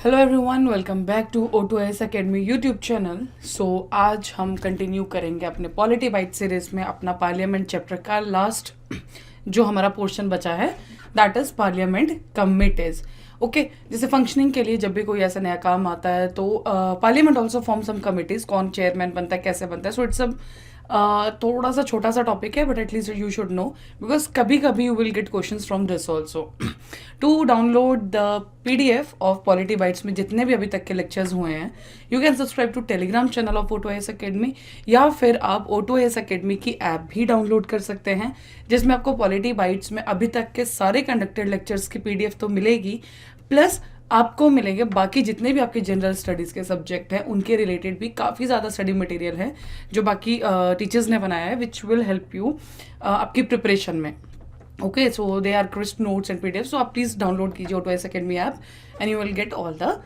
Hello everyone, welcome back to O2S academy YouTube channel. So आज हम continue करेंगे अपने पॉलिटी बाइट सीरीज में अपना पार्लियामेंट चैप्टर का लास्ट जो हमारा पोर्शन बचा है, that is parliament committees. Okay, जैसे फंक्शनिंग के लिए जब भी कोई ऐसा नया काम आता है तो parliament also form some committees. कौन चेयरमैन बनता है, कैसे बनता है, सो इट्स सब थोड़ा सा छोटा सा टॉपिक है, but at least you should know because कभी कभी you will get question from this also. To download the PDF of polity bytes में जितने भी अभी तक के लेक्चर्स हुए हैं, you can subscribe to Telegram channel of O2S academy, या फिर आप O2S अकेडमी की ऐप भी डाउनलोड कर सकते हैं, जिसमें आपको पॉलिटी बाइट्स में अभी तक के सारे कंडक्टेड लेक्चर्स की PDF तो मिलेगी, प्लस आपको मिलेंगे बाकी जितने भी आपके जनरल स्टडीज के सब्जेक्ट हैं उनके रिलेटेड भी काफ़ी ज़्यादा स्टडी मटेरियल है जो बाकी टीचर्स ने बनाया है, विच विल हेल्प यू आपकी प्रिपरेशन में। Okay, so they are crisp notes and PDF, so आप प्लीज़ डाउनलोड कीजिए O2S academy app and you will get all the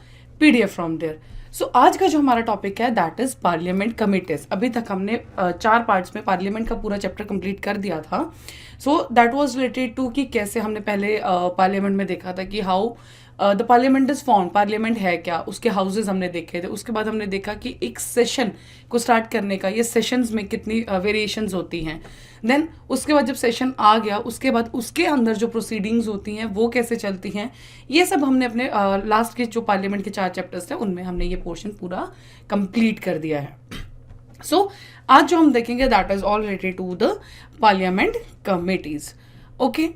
PDF from there. So आज का जो हमारा टॉपिक है दैट इज पार्लियामेंट कमिटीज। अभी तक हमने 4 पार्ट्स में पार्लियामेंट का पूरा चैप्टर कंप्लीट कर दिया था। So that was related to कि कैसे हमने पहले पार्लियामेंट में देखा था कि how the parliament is form, parliament है क्या, उसके हाउसेज हमने देखे थे। उसके बाद हमने देखा कि एक सेशन को स्टार्ट करने का, ये सेशंस में कितनी वेरिएशंस होती हैं। देन उसके बाद जब सेशन आ गया, उसके बाद उसके अंदर जो प्रोसीडिंग्स होती हैं वो कैसे चलती हैं, ये सब हमने अपने लास्ट के जो पार्लियामेंट के 4 चैप्टर्स थे उनमें हमने ये पोर्शन पूरा कंप्लीट कर दिया है। सो आज जो हम देखेंगे that is all related to the parliament committees. Okay,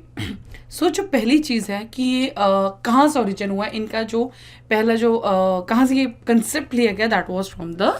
so जो पहली चीज़ है कि ये कहाँ से ओरिजिन हुआ है, इनका जो पहला जो कहाँ से ये कंसेप्ट लिया गया, that was from the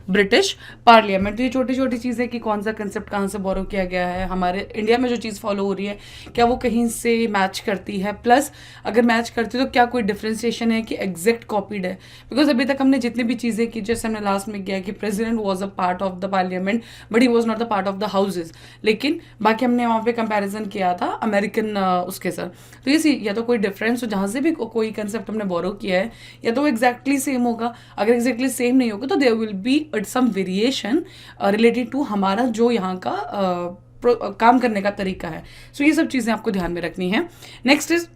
British parliament. तो ये छोटी छोटी चीज़ है कि कौन सा कंसेप्ट कहाँ से बोरो किया गया है, हमारे इंडिया में जो चीज़ फॉलो हो रही है क्या वो कहीं से मैच करती है, प्लस अगर मैच करती है तो क्या कोई डिफ्रेंसिएशन है कि एग्जैक्ट कॉपीड है। बिकॉज अभी तक हमने जितनी भी चीज़ें की, जैसे हमने लास्ट में किया कि president was a part of the parliament but he was not the part of the houses, लेकिन बाकी हमने वहाँ पे कंपेरिजन किया था अमेरिकन उसके साथ। तो ये या तो कोई डिफरेंस हो, जहाँ से भी कोई कंसेप्ट हमने बोरो किया है या तो वो एग्जैक्टली सेम होगा, अगर एग्जैक्टली सेम नहीं होगा तो there will be some variation related to हमारा जो यहाँ का काम करने का तरीका है। सो ये सब चीज़ें आपको ध्यान में रखनी है। नेक्स्ट इज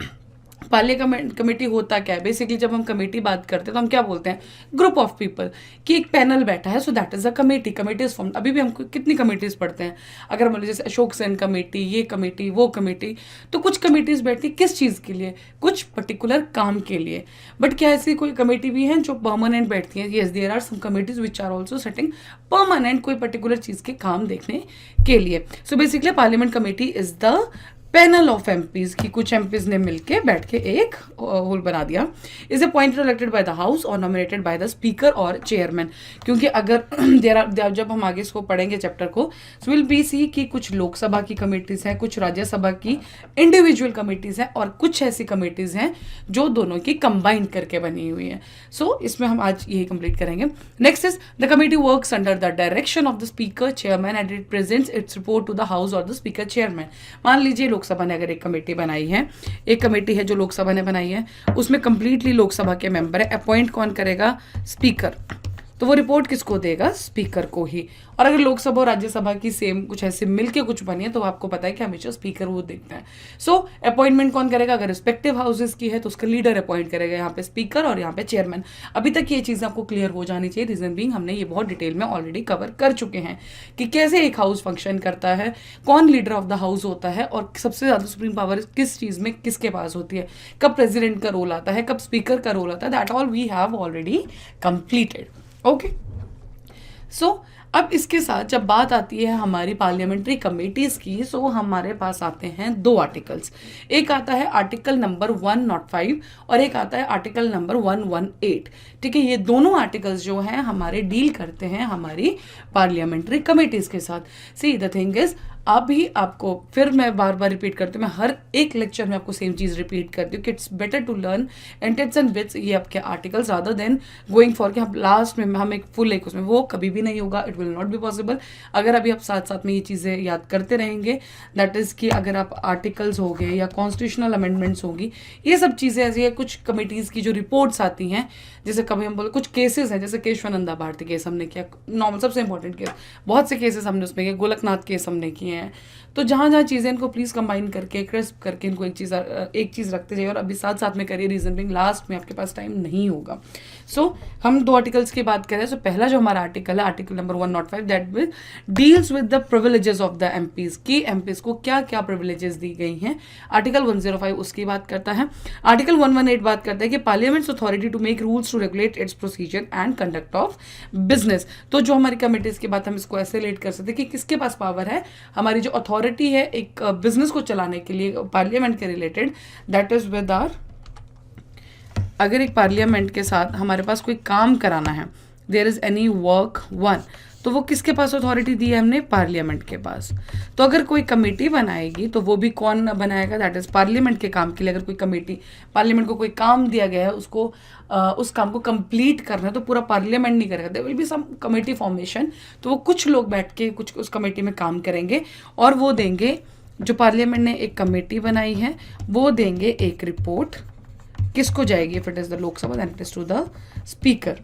पार्लियामेंट कमेटी होता क्या है। बेसिकली जब हम कमेटी बात करते हैं तो हम क्या बोलते हैं, ग्रुप ऑफ पीपल, कि एक पैनल बैठा है, so that is a committee. Committee is form. अभी भी हम कितनी कमेटीज पढ़ते हैं, अगर हम जैसे अशोक सेन कमेटी, ये कमेटी, वो कमेटी, तो कुछ कमेटीज बैठती किस चीज़ के लिए, कुछ पर्टिकुलर काम के लिए। बट क्या ऐसी कोई कमेटी भी है जो परमानेंट बैठती है? Yes, there are some committees which are also setting permanent कोई पर्टिकुलर चीज़ के काम देखने के लिए। So basically parliament committee is the panel of MPs, की कुछ एमपीज ने मिलके बैठ के एक होल बना दिया। Is appointed elected by the house और नॉमिनेटेड बाय द स्पीकर और चेयरमैन। क्योंकि अगर जब हम आगे इसको पढ़ेंगे चैप्टर को, सो विल बी सी कि कुछ लोकसभा की कमेटीज हैं, कुछ राज्यसभा की इंडिविजुअल कमेटीज हैं, और कुछ ऐसी कमेटीज हैं जो दोनों की कंबाइंड करके बनी हुई है। सो इसमें हम आज यही कंप्लीट करेंगे। Next is the committee works under the direction of the speaker chairman and it presents its report to the house और द स्पीकर चेयरमैन। मान लीजिए लोकसभा ने अगर एक कमेटी बनाई है, एक कमेटी है जो लोकसभा ने बनाई है, उसमें कंप्लीटली लोकसभा के मेंबर है, अपॉइंट कौन करेगा, स्पीकर। तो वो रिपोर्ट किसको देगा, स्पीकर को ही। और अगर लोकसभा और राज्यसभा की सेम कुछ ऐसे मिलके कुछ बनी है तो आपको पता है कि हमेशा स्पीकर वो देखते हैं। सो अपॉइंटमेंट कौन करेगा, अगर रिस्पेक्टिव हाउसेस की है तो उसका लीडर अपॉइंट करेगा, यहाँ पे स्पीकर और यहाँ पे चेयरमैन। अभी तक ये चीज़ आपको क्लियर हो जानी चाहिए, रीजन बीइंग हमने ये बहुत डिटेल में ऑलरेडी कवर कर चुके हैं कि कैसे एक हाउस फंक्शन करता है, कौन लीडर ऑफ द हाउस होता है, और सबसे ज़्यादा सुप्रीम पावर किस चीज़ में किसके पास होती है, कब प्रेसिडेंट का रोल आता है, कब स्पीकर का रोल आता है। That all we have already completed. Okay, so अब इसके साथ जब बात आती है हमारी पार्लियामेंट्री कमेटीज़ की, सो हमारे पास आते हैं 2 आर्टिकल्स। एक आता है आर्टिकल नंबर 105 और एक आता है आर्टिकल नंबर 118। ठीक है, ये दोनों आर्टिकल्स जो हैं हमारे डील करते हैं हमारी पार्लियामेंट्री कमेटीज़ के साथ। सी द थिंग इज, अभी आपको फिर मैं बार बार रिपीट करती हूँ, मैं हर एक लेक्चर में आपको सेम चीज़ रिपीट करती हूँ कि इट्स बेटर टू लर्न एंटेंस एंड विथ्स ये आपके articles rather than going for कि हम लास्ट में हम एक फुल एक उसमें, वो कभी भी नहीं होगा, it will not be possible. अगर अभी आप साथ साथ में ये चीज़ें याद करते रहेंगे, दैट इज़ कि अगर आप आर्टिकल्स हो गए या कॉन्स्टिट्यूशनल अमेंडमेंट्स होगी, ये सब चीज़ें ऐसी है, कुछ कमेटीज़ की जो रिपोर्ट्स आती हैं, जैसे कभी हम बोले कुछ केसेस हैं, जैसे केशवानंदा भारती केस हमने किया, नॉर्मल सबसे इंपॉर्टेंट केस, बहुत से केसेस हमने उसमें किए, गोलकनाथ केस हमने किए हैं, तो जहाँ जहाँ चीज़ें इनको प्लीज़ कंबाइन करके क्रिस्प करके इनको एक चीज़ रखते जाइए और अभी साथ साथ में करिए रीजनिंग, लास्ट में आपके पास टाइम नहीं होगा। सो हम 2 आर्टिकल्स की बात करें। सो पहला जो हमारा आर्टिकल है, article number 105, that will deals with the privileges of the MPs, की एमपीज को क्या क्या प्रिविलेजेस दी गई हैं। आर्टिकल 105 उसकी बात करता है। आर्टिकल 118 बात करता है कि parliament's authority to make rules to regulate its procedure and conduct of business. तो जो हमारी कमिटीज की बात हम इसको ऐसे रिलेट कर सकते हैं कि किसके पास पावर है, हमारी जो अथॉरिटी है एक बिजनेस को चलाने के लिए पार्लियामेंट के related, that is with are, अगर एक पार्लियामेंट के साथ हमारे पास कोई काम कराना है, there is any work one, तो वो किसके पास अथॉरिटी दी है हमने, पार्लियामेंट के पास। तो अगर कोई कमेटी बनाएगी तो वो भी कौन बनाएगा, दैट इज पार्लियामेंट के काम के लिए। अगर कोई कमेटी, पार्लियामेंट को कोई काम दिया गया है, उसको उस काम को कंप्लीट करना है, तो पूरा पार्लियामेंट नहीं करेगा, there will be some committee formation, तो वो कुछ लोग बैठ के कुछ उस कमेटी में काम करेंगे और वो देंगे, जो पार्लियामेंट ने एक कमेटी बनाई है वो देंगे एक रिपोर्ट, किसको जाएगी, if it is the Lok Sabha then it is to the speaker.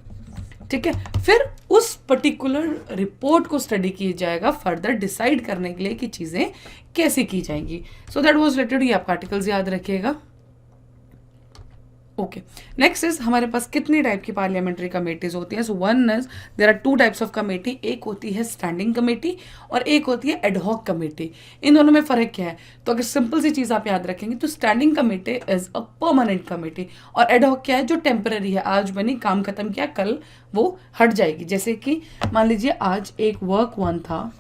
ठीक है, फिर उस पर्टिकुलर रिपोर्ट को स्टडी किया जाएगा फर्दर डिसाइड करने के लिए कि चीजें कैसे की जाएंगी। सो दैट वाज रिलेटेड, ये आपका आर्टिकल्स याद रखिएगा। ओके, नेक्स्ट इज हमारे पास कितनी टाइप की पार्लियामेंट्री कमेटीज होती हैं। So one is there are 2 types of committee, एक होती है स्टैंडिंग कमेटी और एक होती है एडहॉक कमेटी। इन दोनों में फर्क क्या है, तो अगर सिंपल सी चीज आप याद रखेंगे तो standing committee is a permanent committee और एडहॉक क्या है, जो टेम्पररी है, आज बनी, काम खत्म किया, कल वो हट जाएगी। जैसे कि मान लीजिए आज एक वर्क वन था,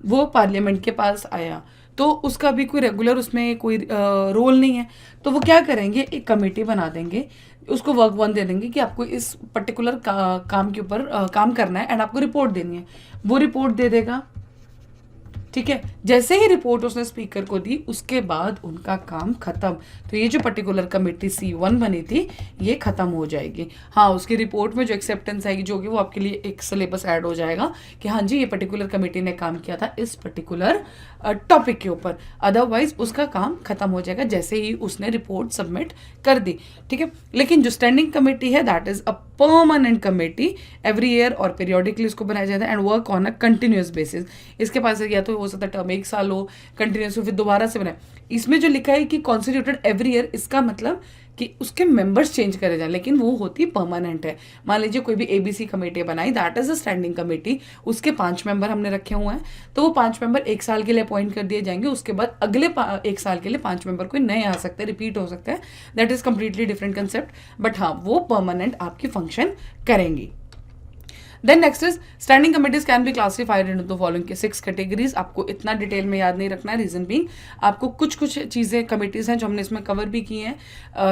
वो पार्लियामेंट के पास आया, तो उसका भी कोई रेगुलर उसमें कोई रोल नहीं है, तो वो क्या करेंगे, एक कमेटी बना देंगे, उसको वर्क वन दे देंगे कि आपको इस पर्टिकुलर काम के ऊपर काम करना है एंड आपको रिपोर्ट देनी है, वो रिपोर्ट दे देगा। ठीक है, जैसे ही रिपोर्ट उसने स्पीकर को दी उसके बाद उनका काम खत्म। तो ये जो पर्टिकुलर कमेटी C1 बनी थी ये खत्म हो जाएगी। हाँ, उसकी रिपोर्ट में जो एक्सेप्टेंस आएगी जो कि वो आपके लिए एक सिलेबस ऐड हो जाएगा कि हाँ जी ये पर्टिकुलर कमेटी ने काम किया था इस पर्टिकुलर टॉपिक के ऊपर, अदरवाइज उसका काम खत्म हो जाएगा जैसे ही उसने रिपोर्ट सबमिट कर दी। ठीक है, लेकिन जो स्टैंडिंग कमेटी है that is a permanent committee, every year और पीरियोडिकली इसको बनाया जाता है and work on a continuous basis. इसके पास या तो हो सकता है टर्म 1 साल हो कंटिन्यूस, फिर दोबारा से बनाए। इसमें जो लिखा है कि कॉन्स्टिट्यूटेड एवरी ईयर, इसका मतलब कि उसके मेंबर्स चेंज करे जाए, लेकिन वो होती परमानेंट है। मान लीजिए कोई भी ABC कमेटी बनाई, that is a standing committee, उसके 5 मेंबर हमने रखे हुए हैं, तो वो 5 मेंबर 1 साल के लिए अपॉइंट कर दिए जाएंगे, उसके बाद अगले 1 साल के लिए 5 मेंबर कोई नए आ सकते हैं, रिपीट हो सकते हैं, that is completely different concept, but हाँ वो परमानेंट आपकी फंक्शन करेंगी। Then next is standing committees can be classified into the following के 6 कैटेगरीज। आपको इतना डिटेल में याद नहीं रखना है, रीजन बीइंग आपको कुछ चीज़ें कमिटीज हैं जो हमने इसमें कवर भी की हैं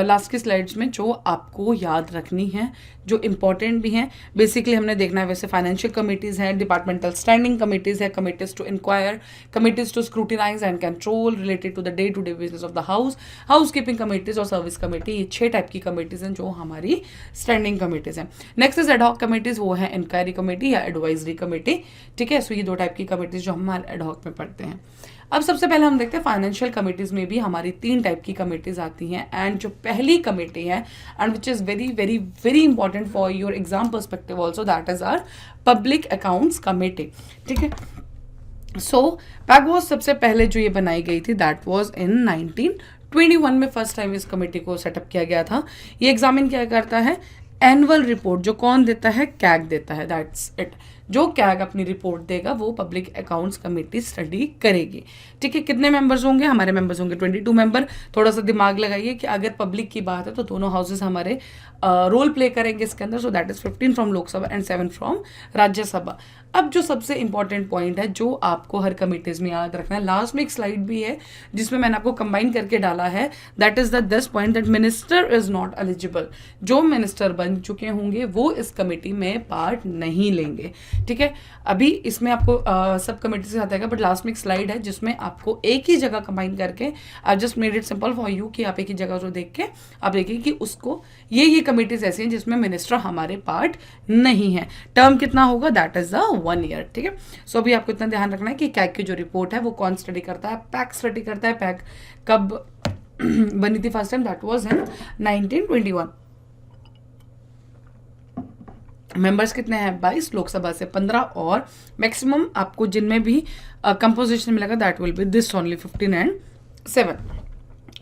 लास्ट की स्लाइड्स में, जो आपको याद रखनी है, जो इंपॉर्टेंट भी हैं। बेसिकली हमने देखना है वैसे फाइनेंशियल कमिटीज हैं, डिपार्टमेंटल स्टैंडिंग कमिटीज है, committees to inquire, committees to scrutinize and control related to the day to day business of the house, housekeeping committees और सर्विस कमेटी। ये 6 टाइप की कमिटीज हैं जो हमारी स्टैंडिंग कमिटीज हैं। Next is ad hoc committees, वो है inquiry committee या एडवाइजरी कमेटी। ठीक है, सो ये 2 टाइप की कमिटीज जो हमारे एडहॉक में पढ़ते हैं। अब सबसे पहले हम देखते हैं फाइनेंशियल कमिटीज में भी हमारी 3 टाइप की कमिटीज आती हैं एंड जो पहली कमेटी है and which is very very very important for your exam perspective also, that is our public accounts committee. ठीक है, सो पैगवॉस सबसे पहले जो ये बनाई गई थी दैट वॉज इन 1921 में फर्स्ट टाइम इस कमेटी को सेटअप किया गया था। ये एग्जामिन क्या करता है, एनुअल रिपोर्ट जो कौन देता है, कैग देता है, दैट्स इट। जो कैग अपनी रिपोर्ट देगा वो पब्लिक अकाउंट्स कमेटी स्टडी करेगी। ठीक है, कितने मेंबर्स होंगे, हमारे मेंबर्स होंगे 22 मेंबर। थोड़ा सा दिमाग लगाइए कि अगर पब्लिक की बात है तो दोनों हाउसेस हमारे रोल प्ले करेंगे इसके अंदर, सो that is 15 from Lok Sabha and 7 from Rajya Sabha. अब जो सबसे इंपॉर्टेंट पॉइंट है जो आपको हर कमिटीज में याद रखना है, लास्ट में एक स्लाइड भी है जिसमें मैंने आपको कंबाइन करके डाला है, that is the this point that minister is not eligible. जो मिनिस्टर बन चुके होंगे वो इस कमेटी में पार्ट नहीं लेंगे। ठीक है, अभी इसमें आपको सब कमेटी से आता है, बट लास्ट में एक स्लाइड है जिसमें आपको एक ही जगह कंबाइन करके, I just made it simple for you कि आप एक ही जगह को देख के आप देखिए कि उसको ये कमेटीज ऐसी हैं जिसमें मिनिस्टर हमारे पार्ट नहीं है। टर्म कितना होगा, दैट इज द 1 ईयर। ठीक है, सो अभी आपको इतना ध्यान रखना है कि कैग की जो रिपोर्ट है वो कौन स्टडी करता है, पैक स्टडी करता है। पैक कब बनी थी first time, that was in 1921। Members कितने हैं 22, लोकसभा से 15 और मैक्सिमम आपको जिनमें भी कंपोजिशन मिलेगा that will be this only 15 and 7.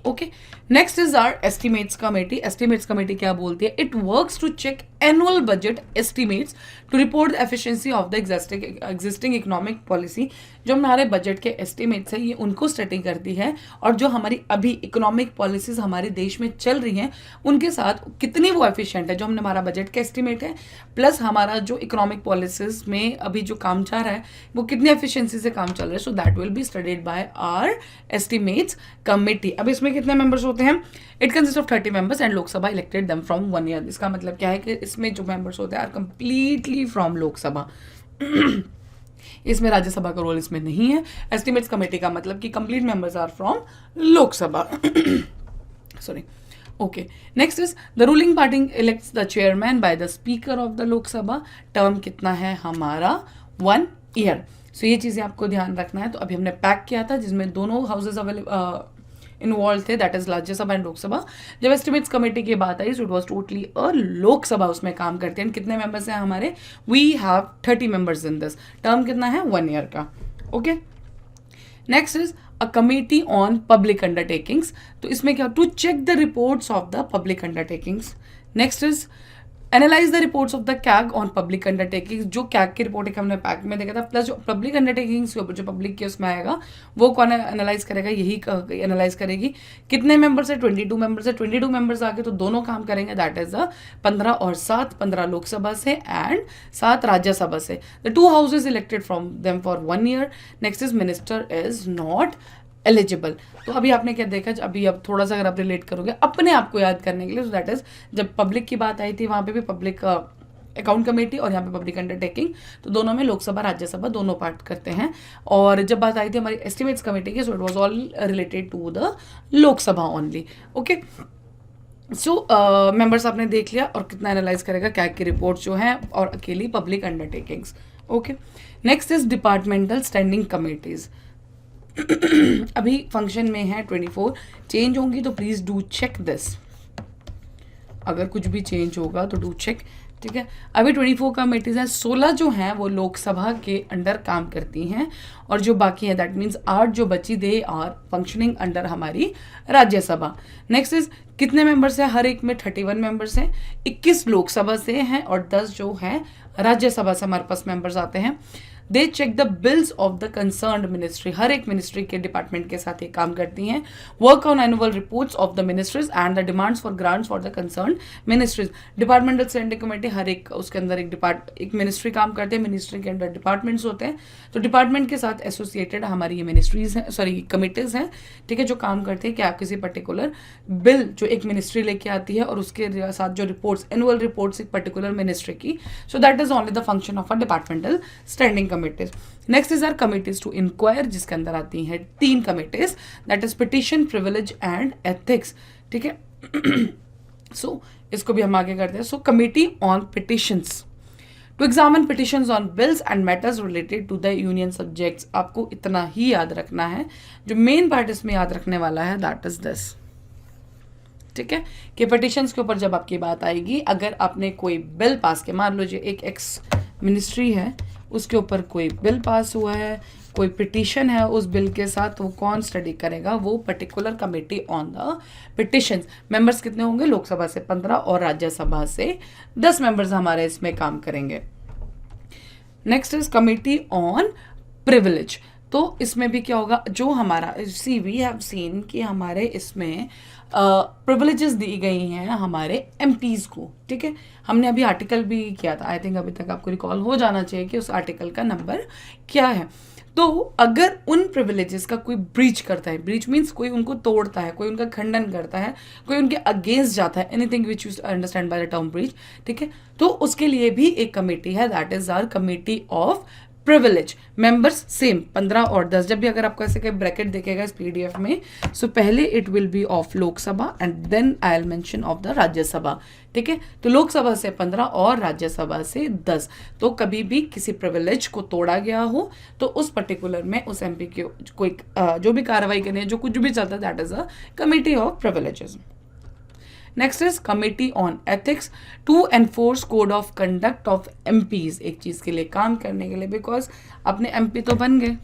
Okay, next is our estimates committee. Estimates committee क्या बोलती है? It works to check annual budget estimates to report the efficiency of the existing economic policy. जो हमारे budget के estimates है ये उनको study करती है और जो हमारी अभी इकोनॉमिक पॉलिसीज हमारे देश में चल रही हैं उनके साथ कितनी वो एफिशिएंट है. जो हमने हमारा बजट का एस्टिमेट है प्लस हमारा जो इकोनॉमिक पॉलिसीज में अभी जो काम चल रहा है वो कितनी एफिशिएंसी से काम चल रहा है. So that will be studied by our estimates committee. अब इसमें कितने मेंबर्स होते हैं? It consist of 30 members and Lok Sabha elected them from 1 year. इसका मतलब क्या है कि इसमें जो मेंबर्स होते हैं आर कंप्लीटली फ्रॉम लोकसभा. इसमें राज्यसभा का रोल इसमें नहीं है. एस्टिमेट्स कमेटी का मतलब कि complete members are from Lok Sabha. Sorry. Okay, next is the ruling party elects the chairman by the speaker of the Lok Sabha. Term कितना है हमारा? 1 ईयर. सो ये चीजें आपको ध्यान रखना है. तो अभी हमने पैक किया था जिसमें दोनों हाउसेज इन्वॉल्व थे, that is Rajya Sabha and Lok Sabha. जब एस्टिमेट्स कमेटी की बात आई so it was totally a Lok Sabha उसमें काम करते हैं. कितने मेंबर्स हैं हमारे? We have 30 members in this. Term कितना है? 1 ईयर का. Okay, next is a committee on public undertakings. तो इसमें क्या? To check the reports of the public undertakings. Next is analyse the reports of the CAG on public undertakings. जो CAG की report हमने pack में देखा था प्लस जो पब्लिक अंडरटेकिंग्स के ऊपर जो पब्लिक के उसमें आएगा वो कौन एनालाइज करेगा? यही एनालाइज करेगी. कितने मेंबर्स है? 22 मेंबर्स है. 22 मेंबर्स आके तो दोनों काम करेंगे, दैट इज 15 और 7. 15 लोकसभा से एंड 7 राज्यसभा से. The 2 houses elected from them for 1 year. Next is minister is not eligible. तो अभी आपने क्या देखा? अभी अब थोड़ा सा अगर आप रिलेट करोगे अपने आप को याद करने के लिए, तो दैट इज जब पब्लिक की बात आई थी वहां पे भी पब्लिक अकाउंट कमेटी और यहाँ पे पब्लिक अंडरटेकिंग, तो दोनों में लोकसभा राज्यसभा दोनों पार्ट करते हैं. और जब बात आई थी हमारी एस्टिमेट्स कमेटी की, so it was all related to the Lok Sabha only. Okay, so members आपने देख लिया और कितना एनालाइज करेगा कैग की रिपोर्ट जो है और अकेली public undertakings. Okay, next is departmental standing committees. अभी फंक्शन में है 24. चेंज होंगी तो प्लीज डू चेक दिस. अगर कुछ भी चेंज होगा तो डू चेक. ठीक है, अभी 24 कमेटीज हैं. 16 जो हैं वो लोकसभा के अंडर काम करती हैं और जो बाकी हैं दैट मीन्स 8 जो बची दे आर फंक्शनिंग अंडर हमारी राज्यसभा. नेक्स्ट इज कितने मेंबर्स हैं? हर एक में 31 मेंबर्स हैं. 21 लोकसभा से हैं और 10 जो हैं राज्यसभा से हमारे पास मेंबर्स आते हैं. They check the bills of the concerned ministry. हर एक मिनिस्ट्री के डिपार्टमेंट के साथ ये काम करती हैं. Work on annual reports of the ministries and the demands for grants for the concerned ministries. Departmental standing committee हर एक उसके अंदर एक मिनिस्ट्री काम करते हैं. मिनिस्ट्री के अंदर डिपार्टमेंट्स होते हैं. तो डिपार्टमेंट के साथ एसोसिएटेड हमारी ये मिनिस्ट्रीज हैं, सॉरी कमिटीज हैं. ठीक है, जो काम करते हैं कि आप किसी पर्टिकुलर बिल जो एक मिनिस्ट्री लेके आती है और उसके साथ जो रिपोर्ट्स एनुअल रिपोर्ट्स एक पर्टिकुलर मिनिस्ट्री की, so that is only the function of a departmental standing committees. Next is are committees to inquire, जिसके अंदर आती हैं 3 committees, that is petition, privilege and ethics. ठीक है, सो इसको भी हम आगे करते हैं. सो committee on petitions to examine petitions on bills and matters related to the union subjects. आपको इतना ही याद रखना है. जो मेन पार्ट इसमें याद रखने वाला है दैट इज दिस. ठीक है, कि पिटिशंस के ऊपर जब आपकी बात आएगी, अगर आपने कोई बिल पास किया, मान लीजिए एक एक्स मिनिस्ट्री है उसके ऊपर कोई बिल पास हुआ है, कोई पिटिशन है उस बिल के साथ, तो कौन स्टडी करेगा? वो particular committee on the petitions. Members कितने होंगे? लोकसभा से 15 और राज्यसभा से 10 मेंबर्स हमारे इसमें काम करेंगे. Next is committee on privilege. तो इसमें भी क्या होगा? जो हमारा वी हैव सीन कि हमारे इसमें प्रिविलेजेस दी गई हैं हमारे एमपीज को. ठीक है, हमने अभी आर्टिकल भी किया था. आई थिंक अभी तक आपको रिकॉल हो जाना चाहिए कि उस आर्टिकल का नंबर क्या है. तो अगर उन प्रिविलेजेस का कोई ब्रीच करता है, ब्रीच मीन्स कोई उनको तोड़ता है, कोई उनका खंडन करता है, कोई उनके अगेंस्ट जाता है, anything which you understand by the term breach. ठीक है, तो उसके लिए भी एक कमेटी है, that is our committee of privilege. Members same 15 और 10. जब भी अगर आपको ऐसे कोई ब्रैकेट दिखेगा इस पीडीएफ में, सो पहले it will be of Lok Sabha and then I will mention of the Rajya Sabha. ठीक है, तो लोकसभा से 15 और राज्यसभा से 10. तो कभी भी किसी प्रिविलेज को तोड़ा गया हो तो उस पर्टिकुलर में उस एमपी के कोई जो भी कार्रवाई करनी है, जो कुछ भी चलता है, that is a committee of privileges. Next is committee on ethics to enforce code of conduct of MPs, एक चीज़ के लिए काम करने के लिए, बिकॉज अपने एमपी तो बन गए,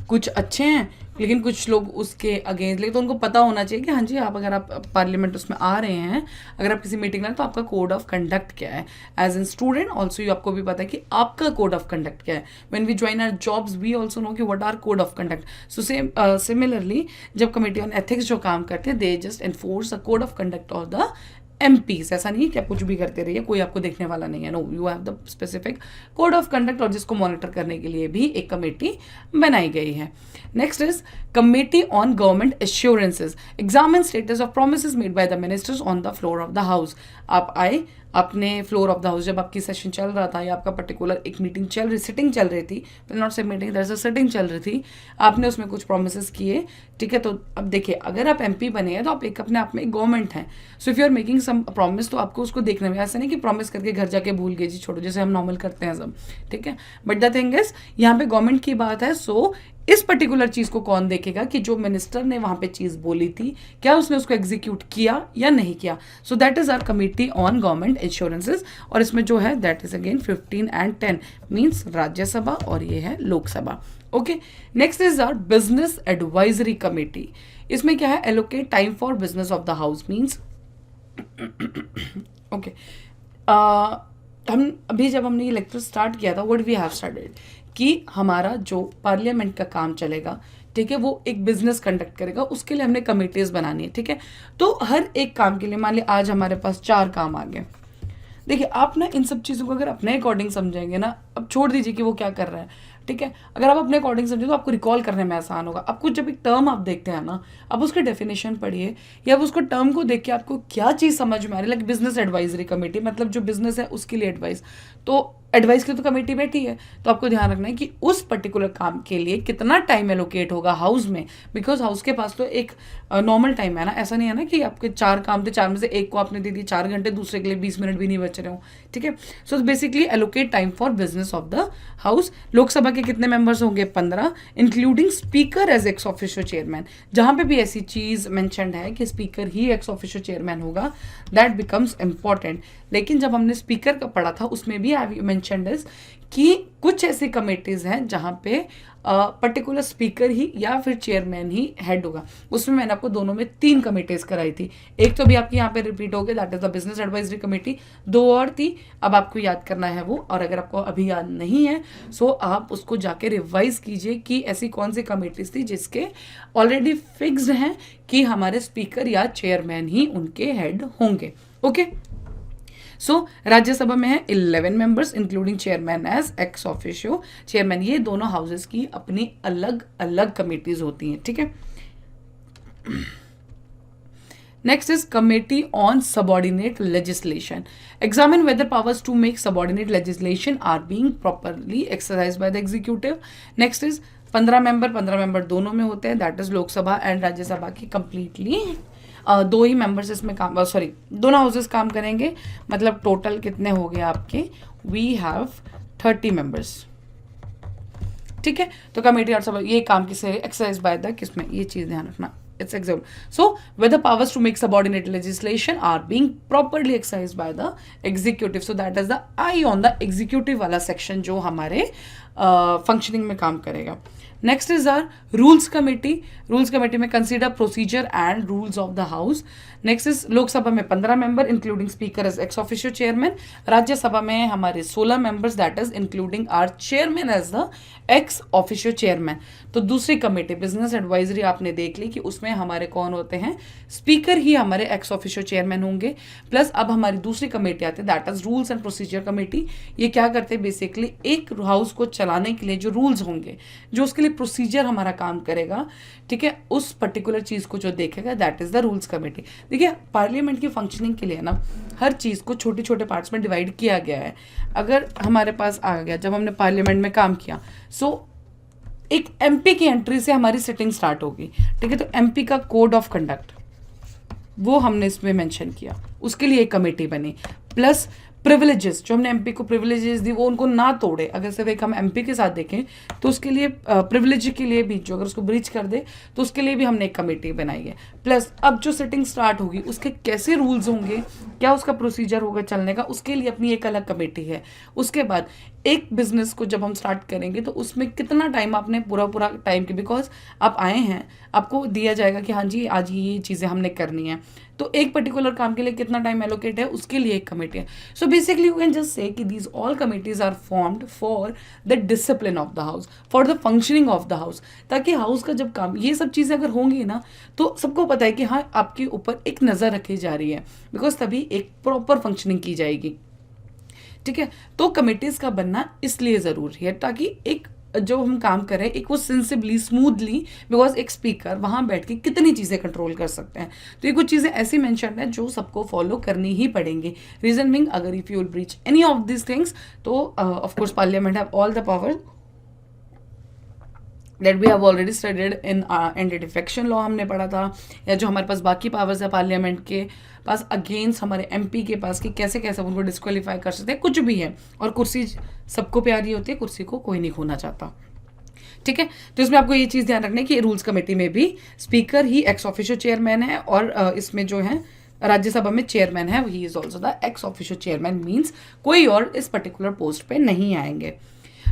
कुछ अच्छे हैं लेकिन कुछ लोग उसके अगेंस्ट, लेकिन तो उनको पता होना चाहिए कि हाँ जी आप अगर आप पार्लियामेंट उसमें आ रहे हैं, अगर आप किसी मीटिंग में, तो आपका कोड ऑफ कंडक्ट क्या है। As an student also you, आपको भी पता है कि आपका कोड ऑफ कंडक्ट क्या है। When we join our jobs we also know कि what are code of conduct. So same similarly जब कमेटी ऑन एथिक्स जो काम करते हैं, they just enforce the code of conduct of the MPs. ऐसा नहीं है कि आप कुछ भी करते रहिए, कोई आपको देखने वाला नहीं है। No, you have the specific code of conduct, और जिसको मॉनिटर करने के लिए भी एक कमेटी बनाई गई है। Next is committee on government assurances, examine status of promises made by the ministers on the floor of the house. आप आए अपने फ्लोर ऑफ द हाउस, जब आपकी सेशन चल रहा था या आपका पर्टिकुलर एक मीटिंग चल रही, सिटिंग चल रही थी, नॉट से मीटिंग, दैट्स अ सिटिंग चल रही थी, आपने उसमें कुछ प्रोमिसेस किए, ठीक है। तो अब देखिए, अगर आप एमपी बने हैं तो आप एक अपने आप में गवर्नमेंट हैं। So if you are making some promise, तो आपको उसको देखना है। ऐसा नहीं कि प्रॉमिस करके घर जाके भूल गए जी, छोड़ो, जैसे हम नॉर्मल करते हैं सब, ठीक है। बट द थिंग इज, यहाँ पे गवर्नमेंट की बात है, सो इस पर्टिकुलर चीज को कौन देखेगा कि जो मिनिस्टर ने वहां पे चीज बोली थी, क्या उसने उसको एग्जीक्यूट किया या नहीं किया। So that is our committee on government insurances, और इसमें जो है that is again 15 and 10 means Rajya Sabha और ये है Lok Sabha. Okay, next is our business advisory committee. इसमें क्या है, allocate time for business of the house means okay, हम अभी जब हमने ये लेक्चर स्टार्ट किया था, व्हाट वी हैव स्टार्टेड कि हमारा जो पार्लियामेंट का काम चलेगा, ठीक है, वो एक बिजनेस कंडक्ट करेगा, उसके लिए हमने कमेटीज बनानी है, ठीक है। तो हर एक काम के लिए, मान लिया आज हमारे पास 4 काम आ गए, देखिए आप ना इन सब चीज़ों को अगर अपने अकॉर्डिंग समझेंगे ना, अब छोड़ दीजिए कि वो क्या कर रहा है, ठीक है। अगर आप अपने अकॉर्डिंग समझे तो आपको रिकॉल करने में आसान होगा। आपको जब एक टर्म आप देखते हैं ना, आप उसके डेफिनेशन पढ़िए, या आप उसको टर्म को देख के आपको क्या चीज़ समझ में आ रही है। लाइक बिजनेस एडवाइजरी कमेटी, मतलब जो बिजनेस है उसके लिए एडवाइस, तो एडवाइस के लिए तो कमेटी बैठी है, तो आपको ध्यान रखना है कि उस पर्टिकुलर काम के लिए कितना टाइम एलोकेट होगा हाउस में, बिकॉज हाउस के पास तो एक नॉर्मल टाइम है ना। ऐसा नहीं है ना कि आपके 4 काम थे, 4 में से एक को आपने दे दिए 4 घंटे, दूसरे के लिए 20 मिनट भी नहीं बच रहे हो, ठीक है। So basically allocate time for business of the house. Lok Sabha के कितने मेंबर्स होंगे, 15, including speaker as ex officio chairman. जहां पे भी ऐसी चीज मेंशन्ड है कि स्पीकर ही एक्स ऑफिशियो चेयरमैन होगा, दैट बिकम्स इंपॉर्टेंट। लेकिन जब हमने स्पीकर का पढ़ा था, उसमें भी आई मेंशन्ड इज कि कुछ ऐसी कमेटीज हैं जहां पे पर्टिकुलर स्पीकर ही या फिर चेयरमैन ही हेड होगा। उसमें मैंने आपको दोनों में 3 कमेटीज कराई थी, एक तो भी आपकी यहाँ पे रिपीट हो गई, that is the business advisory committee. 2 और थी, अब आपको याद करना है वो, और अगर आपको अभी याद नहीं है सो आप उसको जाके रिवाइज कीजिए कि ऐसी कौन सी कमेटीज थी जिसके ऑलरेडी फिक्स्ड हैं कि हमारे स्पीकर या चेयरमैन ही उनके हेड होंगे। ओके, सो राज्यसभा में है 11 members including chairman as ex officio chairman. ये दोनों हाउसेस की अपनी अलग अलग कमेटीज होती हैं, ठीक है। Next is Committee on Subordinate Legislation. Examine whether powers to make subordinate legislation are being properly exercised by the executive. Next is 15 member दोनों में होते हैं, that is Lok Sabha and Rajya Sabha की कंप्लीटली 2 ही मेंबर्स इसमें काम, सॉरी दोनों हाउसेस काम करेंगे। मतलब टोटल कितने हो गए आपके, वी हैव 30 मेंबर्स, ठीक है। तो कमेटी और सब ये काम किसे एक्सरसाइज बाय द किसमें, ये चीज ध्यान रखना। It's example. So, whether powers to make subordinate legislation are being properly exercised by the executive. So, that is the I on the executive वाला section जो हमारे functioning में काम करेगा। Next is our rules committee. Rules committee में consider procedure and rules of the house. Next is Lok Sabha में 15 member including speaker as ex officio chairman. Rajya Sabha में हमारे 16 members that is including our chairman as the ex officio chairman. तो दूसरी committee business advisory आपने देख ली कि उसमें हमारे कौन होते हैं, स्पीकर ही हमारे एक्स ऑफिशियो चेयरमैन होंगे। प्लस अब हमारी दूसरी कमेटी आती है that is rules and procedure committee. ये क्या करते हैं, बेसिकली एक हाउस को चलाने के लिए जो रूल्स होंगे, जो उसके लिए प्रोसीजर हमारा काम करेगा, ठीक है, उस पर्टिकुलर चीज को जो देखेगा that is the rules committee. देखिए पार्लियामेंट की फंक्शनिंग के लिए ना हर चीज को छोटे छोटे पार्ट्स में डिवाइड किया गया है। अगर हमारे पास आ गया जब हमने पार्लियामेंट में काम किया, सो एक एमपी की एंट्री से हमारी सिटिंग स्टार्ट होगी, ठीक है। तो एमपी का कोड ऑफ कंडक्ट वो हमने इसमें मेंशन किया, उसके लिए एक कमेटी बनी। प्लस प्रिविलेजेस, जो हमने एमपी को प्रिविलेजेस दी वो उनको ना तोड़े। अगर सिर्फ एक हम एमपी के साथ देखें तो उसके लिए प्रिविलेज के लिए भी जो अगर उसको ब्रीच कर दे तो उसके लिए भी हमने एक कमेटी बनाई है। प्लस अब जो सिटिंग स्टार्ट होगी उसके कैसे रूल्स होंगे, क्या उसका प्रोसीजर होगा चलने का, उसके लिए अपनी एक अलग कमेटी है। उसके बाद एक बिजनेस को जब हम स्टार्ट करेंगे तो उसमें कितना टाइम आपने पूरा टाइम के, बिकॉज आप आए हैं, आपको दिया जाएगा कि हाँ जी आज ये चीज़ें हमने करनी है, तो एक पर्टिकुलर काम के लिए कितना टाइम एलोकेट है उसके लिए एक कमेटी है। So basically you can just say कि these all committees are formed for the discipline of the house, for the functioning of the house, ताकि हाउस का जब काम, ये सब चीज़ें अगर होंगी ना तो सबको पता है कि हाँ आपके ऊपर एक नज़र रखी जा रही है, बिकॉज तभी एक प्रॉपर फंक्शनिंग की जाएगी। ठीक है, तो कमेटीज का बनना इसलिए ज़रूरी है ताकि एक जो हम काम करें एक वो सेंसिबली स्मूथली, बिकॉज एक स्पीकर वहाँ बैठ के कितनी चीज़ें कंट्रोल कर सकते हैं। तो ये कुछ चीज़ें ऐसी मेंशन है जो सबको फॉलो करनी ही पड़ेंगी। रीजन बिंग, अगर if you will breach any of this things तो of course parliament have all the power that we have already studied in anti defection law हमने पढ़ा था, या जो हमारे पास बाकी पावर्स है पार्लियामेंट के पास अगेंस्ट हमारे एमपी के पास कि कैसे कैसे उनको डिस्क्वालीफाई कर सकते हैं, कुछ भी है। और कुर्सी सबको प्यारी होती है, कुर्सी को कोई नहीं खोना चाहता। ठीक है, तो इसमें आपको ये चीज़ ध्यान रखना है कि रूल्स कमेटी में भी स्पीकर ही एक्स ऑफिशियो चेयरमैन है, और इसमें जो है राज्यसभा में चेयरमैन है he is also the ex officio chairman, means कोई और इस पर्टिकुलर पोस्ट पे नहीं आएंगे।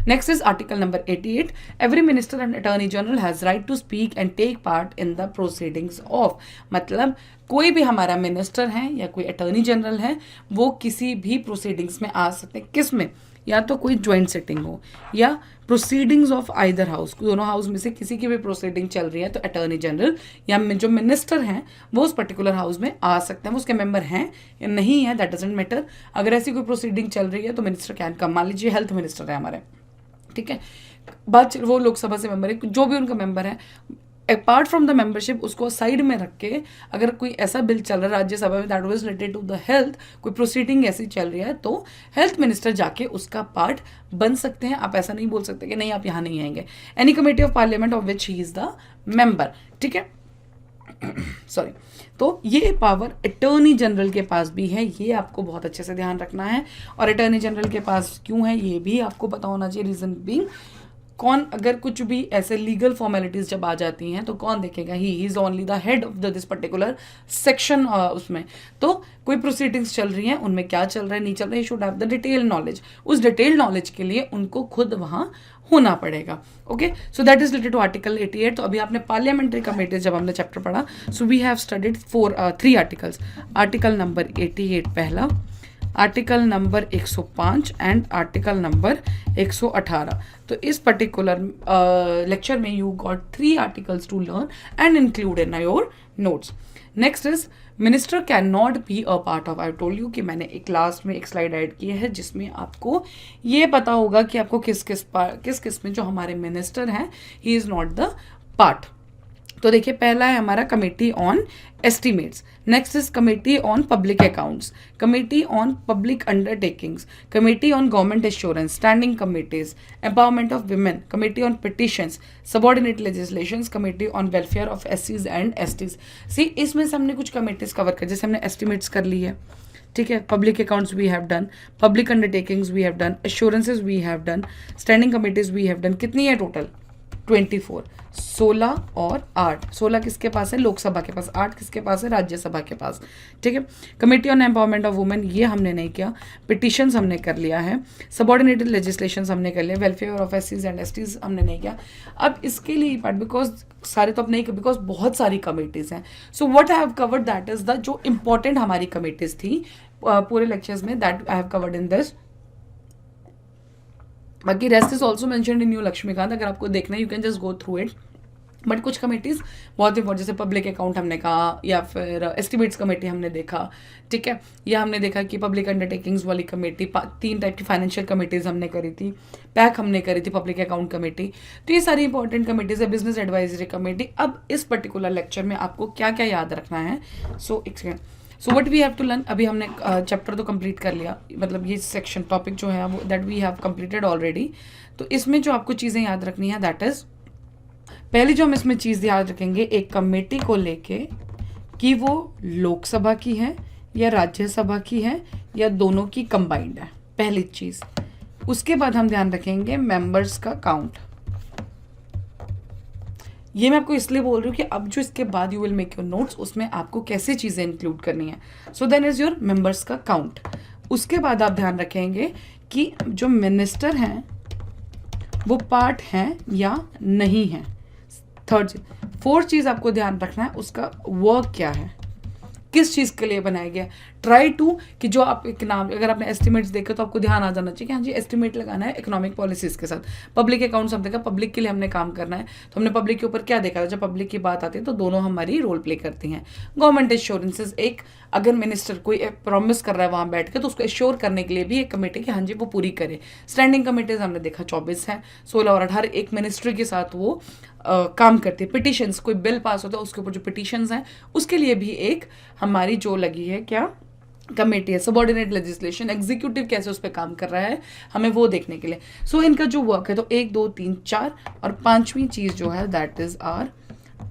Next is article number 88. Every minister and attorney general has right to speak and take part in the proceedings of, मतलब कोई भी हमारा मिनिस्टर है या कोई अटर्नी जनरल है वो किसी भी प्रोसीडिंग्स में आ सकते हैं। किस में? या तो कोई ज्वाइंट सिटिंग हो या प्रोसीडिंग्स ऑफ आइदर हाउस, दोनों हाउस में से किसी की भी प्रोसीडिंग चल रही है तो अटर्नी जनरल या जो मिनिस्टर हैं वो उस पर्टिकुलर हाउस में आ सकते हैं। वो उसके मेंबर हैं या नहीं है दैट डजंट मैटर। अगर ऐसी कोई प्रोसीडिंग चल रही है तो मिनिस्टर कैन कम। मान लीजिए हेल्थ मिनिस्टर है हमारे, ठीक है, बात वो लोकसभा से मेंबर है, जो भी उनका मेंबर है, अपार्ट फ्रॉम द मेंबरशिप उसको साइड में रख के अगर कोई ऐसा बिल चल रहा है राज्यसभा में that was related to the health, कोई प्रोसीडिंग ऐसी चल रही है तो हेल्थ मिनिस्टर जाके उसका पार्ट बन सकते हैं। आप ऐसा नहीं बोल सकते कि नहीं आप यहाँ नहीं आएंगे। Any committee of parliament of which he is the member, ठीक है सॉरी। तो ये पावर अटर्नी जनरल के पास भी है, ये आपको बहुत अच्छे से ध्यान रखना है। और अटर्नी जनरल के पास क्यों है ये भी आपको पता होना चाहिए। रीजन बीइंग, कौन अगर कुछ भी ऐसे लीगल फॉर्मेलिटीज जब आ जाती हैं तो कौन देखेगा? He is only the head of this particular section. उसमें तो कोई प्रोसीडिंग्स चल रही हैं, उनमें क्या चल रहा है नहीं चल रहा है, should have the detail knowledge. उस डिटेल नॉलेज के लिए उनको खुद वहाँ होना पड़ेगा। Okay, so that is related to article 88। तो अभी आपने पार्लियामेंट्री कमेटीज जब हमने चैप्टर पढ़ा, so we have studied 3 articles. Article number 88 पहला, article number 105 and article number 118। तो इस पर्टिकुलर लेक्चर में you got 3 articles to learn and include in your notes. Next is minister can not be a part of. I told you कि मैंने एक class में एक slide add की है जिसमें आपको ये पता होगा कि आपको किस किस में जो हमारे मिनिस्टर हैं he is not the part. तो देखिए पहला है हमारा committee on estimates, next is committee on public accounts, committee on public undertakings, committee on government assurance, standing committees, empowerment of women, committee on petitions, subordinate legislations, committee on welfare of एससीज and STs. See इसमें से हमने कुछ committees cover कर, जैसे हमने estimates कर ली है, ठीक है, public accounts we have done, public undertakings we have done, assurances we have done, standing committees we have done. कितनी है टोटल? 24, 16 और 8। 16 किसके पास है? लोकसभा के पास। 8 किसके पास है? राज्यसभा के पास। ठीक है, committee on empowerment of women ये हमने नहीं किया, पिटिशंस हमने कर लिया है, सबऑर्डिनेटेड लेजिस्लेशंस हमने कर लिया, वेलफेयर ऑफ एससीज एंड एसटीज हमने नहीं किया। अब इसके लिए पार्ट बिकॉज सारे तो अब नहीं, बिकॉज बहुत सारी कमेटीज हैं। So what I have covered that is the जो इंपॉर्टेंट हमारी कमेटीज थी पूरे लेक्चर्स में, that I have covered in this. बाकी rest is also mentioned in new Laxmikanth, अगर आपको देखना है you can just go through it. But कुछ कमेटीज बहुत इंपॉर्टेंट, जैसे पब्लिक अकाउंट हमने कहा, या फिर एस्टिमेट्स कमेटी हमने देखा, ठीक है, या हमने देखा कि पब्लिक अंडरटेकिंग्स वाली कमेटी, 3 टाइप की फाइनेंशियल कमेटीज हमने करी थी, पैक हमने करी थी, पब्लिक अकाउंट कमेटी। तो ये सारी इंपॉर्टेंट कमेटीज है, बिजनेस एडवाइजरी कमेटी। अब इस पर्टिकुलर लेक्चर में आपको क्या क्या याद रखना है? So what we have to learn, अभी हमने चैप्टर तो कंप्लीट कर लिया, मतलब ये सेक्शन टॉपिक जो है वो that we have completed already. तो इसमें जो आपको चीज़ें याद रखनी है दैट इज, पहले जो हम इसमें चीज़ याद रखेंगे एक कमेटी को लेके कि वो लोकसभा की है या राज्यसभा की है या दोनों की कंबाइंड है, पहली चीज। उसके बाद हम ध्यान रखेंगे मेंबर्स का काउंट। ये मैं आपको इसलिए बोल रही हूँ कि अब जो इसके बाद you will make your notes, उसमें आपको कैसे चीज़ें इंक्लूड करनी है। So then is your members का काउंट। उसके बाद आप ध्यान रखेंगे कि जो मिनिस्टर हैं वो पार्ट हैं या नहीं है। फोर्थ चीज़ आपको ध्यान रखना है, उसका वर्क क्या है, किस चीज़ के लिए बनाया गया। ट्राई टू कि जो आप एक नाम, अगर आपने एस्टिमेट्स देखे तो आपको ध्यान आ जाना चाहिए कि हाँ जी एस्टिमेट लगाना है इकोनॉमिक पॉलिसीज के साथ। पब्लिक अकाउंट्स हम देखा, पब्लिक के लिए हमने काम करना है, तो हमने पब्लिक के ऊपर क्या देखा था, जब पब्लिक की बात आती है तो दोनों हमारी रोल प्ले करती हैं। गवर्नमेंट एश्योरेंसेज, एक अगर मिनिस्टर कोई प्रॉमिस कर रहा है वहाँ बैठ के तो उसको एश्योर करने के लिए भी एक कमेटी कि हाँ जी वो पूरी करे। स्टैंडिंग कमेटीज हमने देखा 24 है, 16 और 18 एक मिनिस्ट्री के साथ वो काम करती है। पिटिशंस, कोई बिल पास होता है उसके ऊपर जो पिटिशंस हैं उसके लिए भी एक हमारी जो लगी है क्या कमेटी है। सबऑर्डिनेट लेजिस्लेशन, एग्जीक्यूटिव कैसे उस पर काम कर रहा है हमें वो देखने के लिए। सो इनका जो वर्क है तो 1 2 3 4 और पांचवी चीज जो है दैट इज आर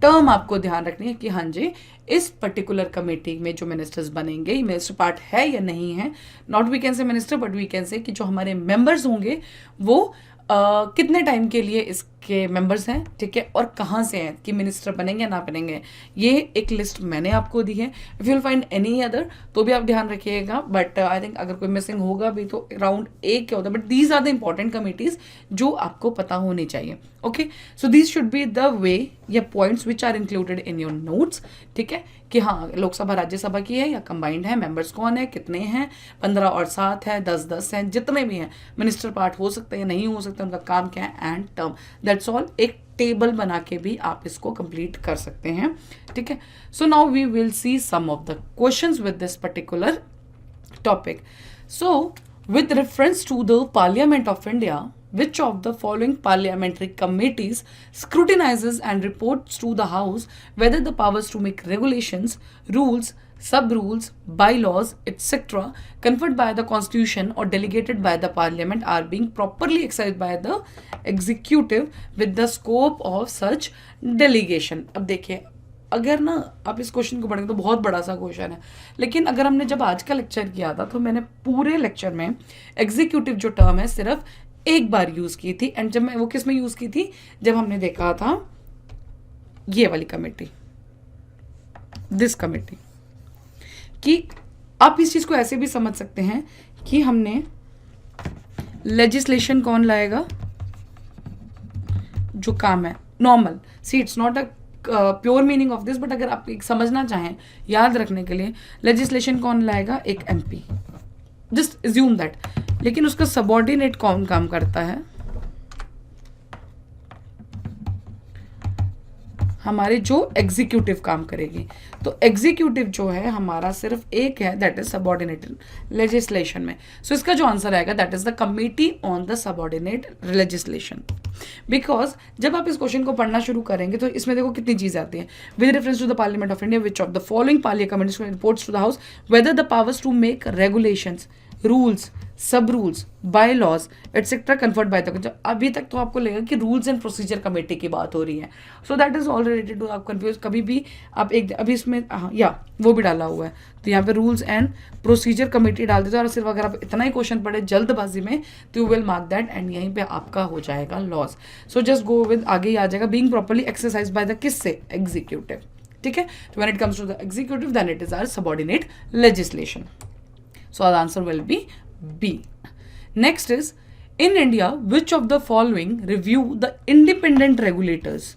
टर्म। आपको ध्यान रखनी है कि हाँ जी इस पर्टिकुलर कमेटी में जो मिनिस्टर्स बनेंगे, मिनिस्टर पार्ट है या नहीं है। Not we can say minister but we can say कि जो हमारे मेंबर्स होंगे वो कितने टाइम के लिए इसके मेंबर्स हैं, ठीक है, और कहाँ से हैं, कि मिनिस्टर बनेंगे या ना बनेंगे। ये एक लिस्ट मैंने आपको दी है। If you find any other तो भी आप ध्यान रखिएगा, बट आई थिंक अगर कोई मिसिंग होगा भी तो अराउंड एक क्या होता है, but these are the important committees जो आपको पता होनी चाहिए। Okay, so these should be the way या points which are included in your notes, ठीक है, कि हाँ लोकसभा राज्यसभा की है या कंबाइंड है, मेंबर्स कौन है, कितने हैं, 15 और 7 है, 10 हैं, जितने भी हैं, मिनिस्टर पार्ट हो सकते हैं या नहीं हो सकते, उनका काम क्या है एंड टर्म, दैट्स ऑल। एक टेबल बना के भी आप इसको कंप्लीट कर सकते हैं, ठीक है। So now we will see some of the questions with this particular topic. So, with reference to the Parliament of India, which of the following parliamentary committees scrutinizes and reports to the House whether the powers to make regulations, rules, sub-rules, bylaws, etc. conferred by the Constitution or delegated by the Parliament are being properly exercised by the Executive with the scope of such delegation? अब देखिए अगर ना आप इस question को पढ़ेंगे तो बहुत बड़ा सा क्वेश्चन है, लेकिन अगर हमने जब आज का लेक्चर किया था तो मैंने पूरे लेक्चर में एग्जीक्यूटिव जो टर्म है सिर्फ एक बार यूज की थी। एंड जब मैं वो किस में यूज की थी, जब हमने देखा था ये वाली कमेटी, दिस कमेटी, कि आप इस चीज को ऐसे भी समझ सकते हैं कि हमने लेजिस्लेशन कौन लाएगा, जो काम है normal, see it's not a pure meaning of this, but अगर आप समझना चाहें याद रखने के लिए, लेजिस्लेशन कौन लाएगा, एक एमपी, जस्ट अज्यूम दैट। लेकिन उसका सबऑर्डिनेट कौन काम करता है, हमारे जो एग्जीक्यूटिव काम करेगी। तो एग्जीक्यूटिव जो है हमारा सिर्फ एक है, दैट इज सबऑर्डिनेटेड लेजिस्लेशन में। सो इसका जो आंसर आएगा that is the committee on the subordinate legislation. Because जब आप इस क्वेश्चन को पढ़ना शुरू करेंगे तो इसमें देखो कितनी चीजें आती हैं। With reference to the parliament of India which of the following parliament reports to the house whether the powers to make regulations, rules, sub rules, bylaws etcetera conferred by the. अभी तक तो आपको लगेगा कि rules and procedure committee की बात हो रही है, so that is all related to, आप कंफ्यूज कभी भी आप एक अभी इसमें या वो भी डाला हुआ है, तो यहाँ पे रूल्स एंड प्रोसीजर कमेटी डाल देते हो। और सिर्फ अगर आप इतना ही क्वेश्चन पढ़े जल्दबाजी में तो you will mark that and यहीं पे आपका हो जाएगा loss. So just go with, आगे ही आ जाएगा, being properly exercise by the किससे, एग्जीक्यूटिव, ठीक है। तो when it comes to the executive then it is our subordinate legislation. So our answer will be B. Next is, in India, which of the following review the independent regulators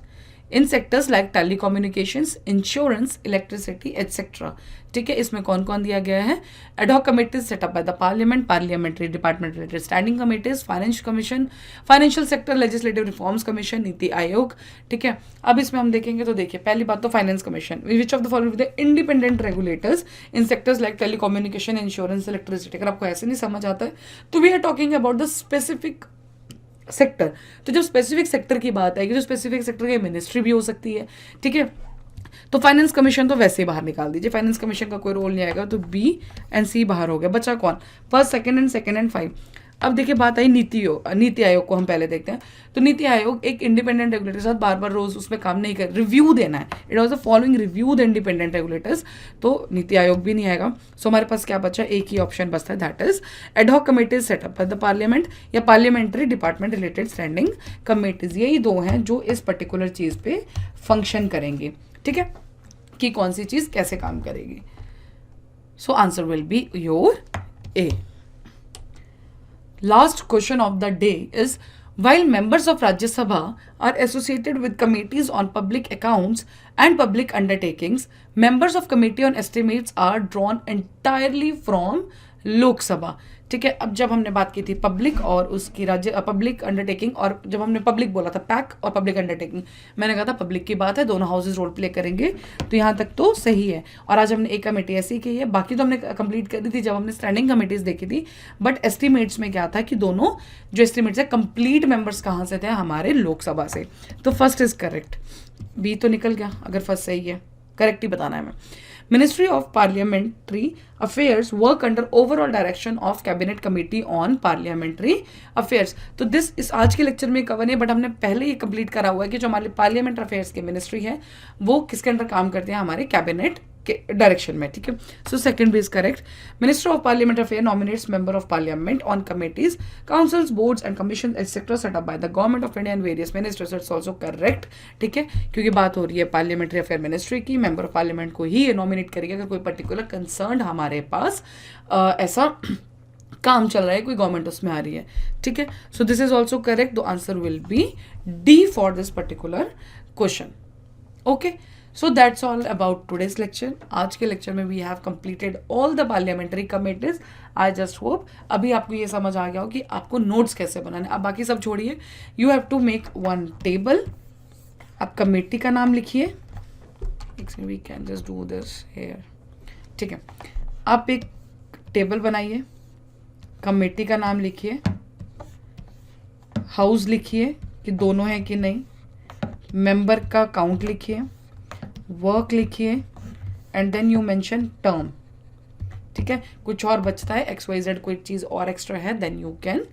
in sectors like telecommunications, insurance, electricity, etc. ठीक है, इसमें कौन कौन दिया गया है, ad hoc committees set up by the parliament, parliamentary department related standing committees, finance commission, financial sector legislative reforms commission, NITI Aayog, ठीक है। अब इसमें हम देखेंगे तो देखिए पहली बात तो finance commission, which of the following the independent regulators in sectors like telecommunication, insurance, electricity. अगर आपको ऐसे नहीं समझ आता है तो we are talking about the specific sector. तो जब स्पेसिफिक सेक्टर की बात आएगी, जो स्पेसिफिक सेक्टर की मिनिस्ट्री भी हो सकती है, ठीक है। तो फाइनेंस कमीशन तो वैसे ही बाहर निकाल दीजिए, फाइनेंस कमीशन का कोई रोल नहीं आएगा, तो बी एंड सी बाहर हो गया। बचा कौन, फर्स्ट, सेकंड एंड 5। अब देखिए बात आई नीति आयोग को हम पहले देखते हैं। तो नीति आयोग एक इंडिपेंडेंट रेगुलेटर के साथ बार बार रोज उसमें काम नहीं कर, रिव्यू देना है। It was the following review the independent regulators, तो नीति आयोग भी नहीं आएगा। सो हमारे पास क्या बचा, एक ही ऑप्शन बचता है, that is ad hoc committees set up by the parliament या parliamentary department related standing committees. यही दो हैं जो इस पर्टिकुलर चीज पे फंक्शन करेंगे, ठीक है, कि कौन सी चीज कैसे काम करेगी। So answer will be your A. Last question of the day is, while members of Rajya Sabha are associated with committees on public accounts and public undertakings, members of committee on estimates are drawn entirely from Lok Sabha। ठीक है, अब जब हमने बात की थी public और उसकी राज्य पब्लिक अंडरटेकिंग, और जब हमने पब्लिक बोला था पैक और पब्लिक अंडरटेकिंग, मैंने कहा था पब्लिक की बात है, दोनों हाउसेज रोल प्ले करेंगे, तो यहाँ तक तो सही है। और आज हमने एक कमेटी ऐसी की है, बाकी तो हमने कंप्लीट कर दी थी जब हमने स्टैंडिंग कमेटीज देखी थी, बट एस्टिमेट्स में क्या था कि दोनों जो एस्टिमेट्स है कंप्लीट मेंबर्स कहाँ से थे, हमारे लोकसभा से। तो फर्स्ट इज करेक्ट, बी तो निकल गया, अगर फर्स्ट सही है, करेक्ट ही बताना है हमें। Ministry of Parliamentary Affairs work under overall direction of Cabinet Committee on Parliamentary Affairs। तो दिस इस आज के लेक्चर में कवर नहीं, बट हमने पहले ही कंप्लीट करा हुआ है कि जो हमारे पार्लियामेंट अफेयर्स के मिनिस्ट्री है वो किसके अंडर काम करते हैं, हमारे कैबिनेट के डायरेक्शन में, ठीक है। सो सेकंड भी is correct. Minister of parliament affair nominates member of parliament on committees, councils, boards and commission etcetera set up by the government of India and various ministers. It's also correct, ठीक है, क्योंकि बात हो रही है parliamentary affair ministry की, member of parliament को ही nominate करेगी अगर कोई पर्टिकुलर कंसर्न हमारे पास ऐसा काम चल रहा है, कोई गवर्नमेंट उसमें आ रही है, ठीक है। So this is also correct, the answer will be D for this particular question. Okay, so that's all about today's lecture. आज के लेक्चर में we have completed all the parliamentary committees. I just hope अभी आपको ये समझ आ गया हो कि आपको नोट्स कैसे बनाने। अब बाकी सब छोड़िए, you have to make one table. आप कमेटी का नाम लिखिए, we can just do this here, ठीक है। आप एक टेबल बनाइए, कमेटी का नाम लिखिए, हाउस लिखिए कि दोनों हैं कि नहीं, मेंबर का काउंट लिखिए, वर्क लिखिए, and then you mention term, ठीक है। कुछ और बचता है XYZ कोई चीज़ और एक्स्ट्रा है, then you can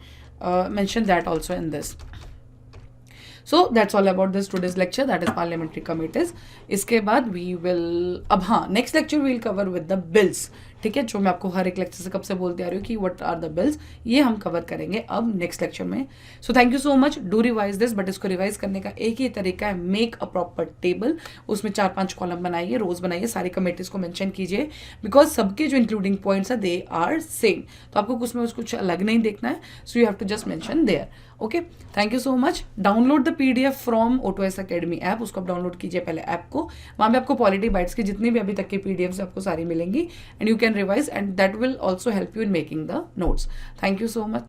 mention that also in this. So that's all about this today's lecture, that is parliamentary committees. इसके बाद वी विल, अब हाँ, next lecture we will cover with the bills, ठीक है, जो मैं आपको हर एक लेक्चर से कब से बोलते आ रही हूँ कि व्हाट आर द बिल्स, ये हम कवर करेंगे अब नेक्स्ट लेक्चर में। So thank you so much, do revise this, but इसको रिवाइज करने का एक ही तरीका है, मेक अ प्रॉपर टेबल। उसमें 4-5 कॉलम बनाइए, रोज बनाइए, सारी कमेटीज को मेंशन कीजिए, बिकॉज सबके जो इंक्लूडिंग पॉइंट्स है दे आर सेम, तो आपको उसमें कुछ अलग नहीं देखना है। So you have to just mention there. Okay, thank you so much. Download the PDF from O2S Academy app, उसको आप डाउनलोड कीजिए पहले ऐप को, वहाँ पे आपको पॉलिटी बाइट्स की जितनी भी अभी तक की PDFs आपको सारी मिलेंगी, and you can revise, and that will also help you in making the notes. Thank you so much.